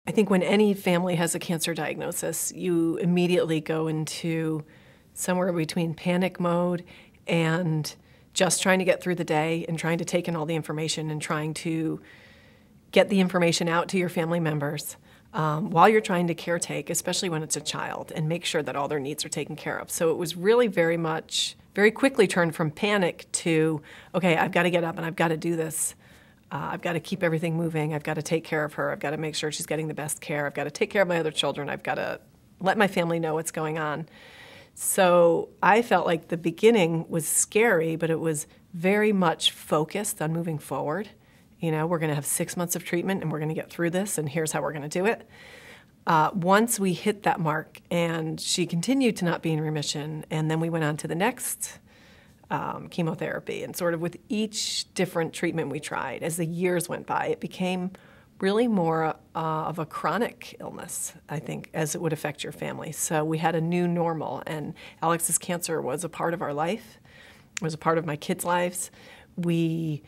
I think when any family has a cancer diagnosis, you immediately go into somewhere between panic mode and just trying to get through the day and trying to take in all the information and trying to get the information out to your family members while you're trying to caretake, especially when it's a child, and make sure that all their needs are taken care of. So it was really very quickly turned from panic to, okay, I've got to get up and I've got to do this. I've got to keep everything moving. I've got to take care of her. I've got to make sure she's getting the best care. I've got to take care of my other children. I've got to let my family know what's going on. So I felt like the beginning was scary, but it was very much focused on moving forward. You know, we're going to have 6 months of treatment and we're going to get through this, and here's how we're going to do it. Once we hit that mark and she continued to not be in remission, and then we went on to the next chemotherapy, and sort of with each different treatment we tried, as the years went by, it became really more of a chronic illness, I think, as it would affect your family. So we had a new normal, and Alex's cancer was a part of our life. It was a part of my kids' lives. We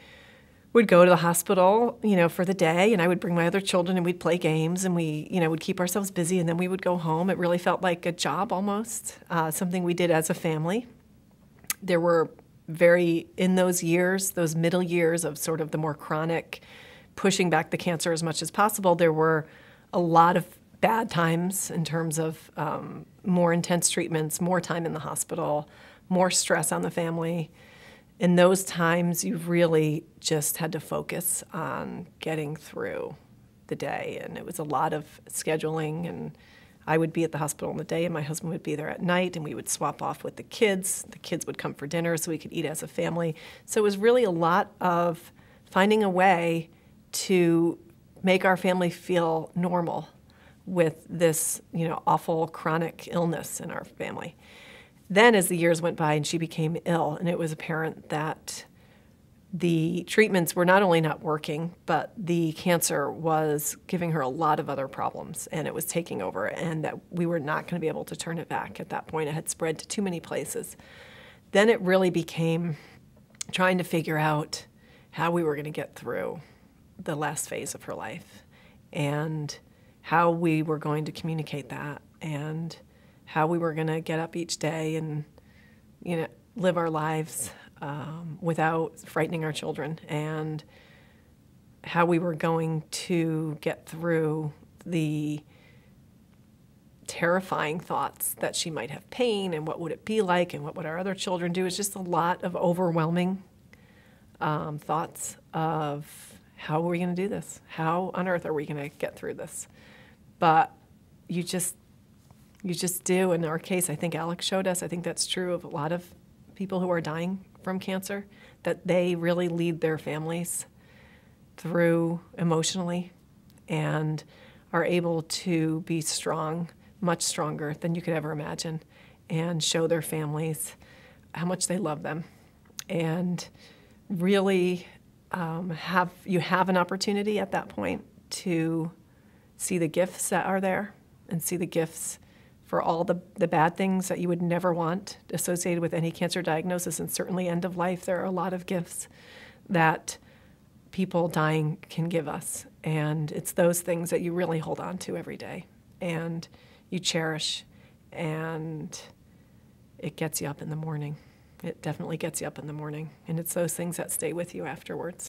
would go to the hospital, you know, for the day, and I would bring my other children, and we'd play games, and we, you know, would keep ourselves busy, and then we would go home. It really felt like a job almost, something we did as a family. There were in those years, those middle years of sort of the more chronic, pushing back the cancer as much as possible, there were a lot of bad times in terms of more intense treatments, more time in the hospital, more stress on the family. In those times, you really just had to focus on getting through the day, and it was a lot of scheduling, and I would be at the hospital in the day and my husband would be there at night, and we would swap off with the kids. The kids would come for dinner so we could eat as a family. So it was really a lot of finding a way to make our family feel normal with this, you know, awful chronic illness in our family. Then as the years went by and she became ill, and it was apparent that the treatments were not only not working, but the cancer was giving her a lot of other problems, and it was taking over, and that we were not going to be able to turn it back at that point. It had spread to too many places. Then it really became trying to figure out how we were going to get through the last phase of her life, and how we were going to communicate that, and how we were going to get up each day and, you know, live our lives without frightening our children, and how we were going to get through the terrifying thoughts that she might have pain, and what would it be like, and what would our other children do. It's just a lot of overwhelming thoughts of how are we going to do this? How on earth are we going to get through this? But you just do. In our case, I think Alex showed us, I think that's true of a lot of people who are dying from cancer, that they really lead their families through emotionally and are able to be strong, much stronger than you could ever imagine, and show their families how much they love them. And really you have an opportunity at that point to see the gifts that are there, and see the gifts for all the bad things that you would never want associated with any cancer diagnosis, and certainly end of life. There are a lot of gifts that people dying can give us, and it's those things that you really hold on to every day and you cherish, and it gets you up in the morning. It definitely gets you up in the morning, and it's those things that stay with you afterwards.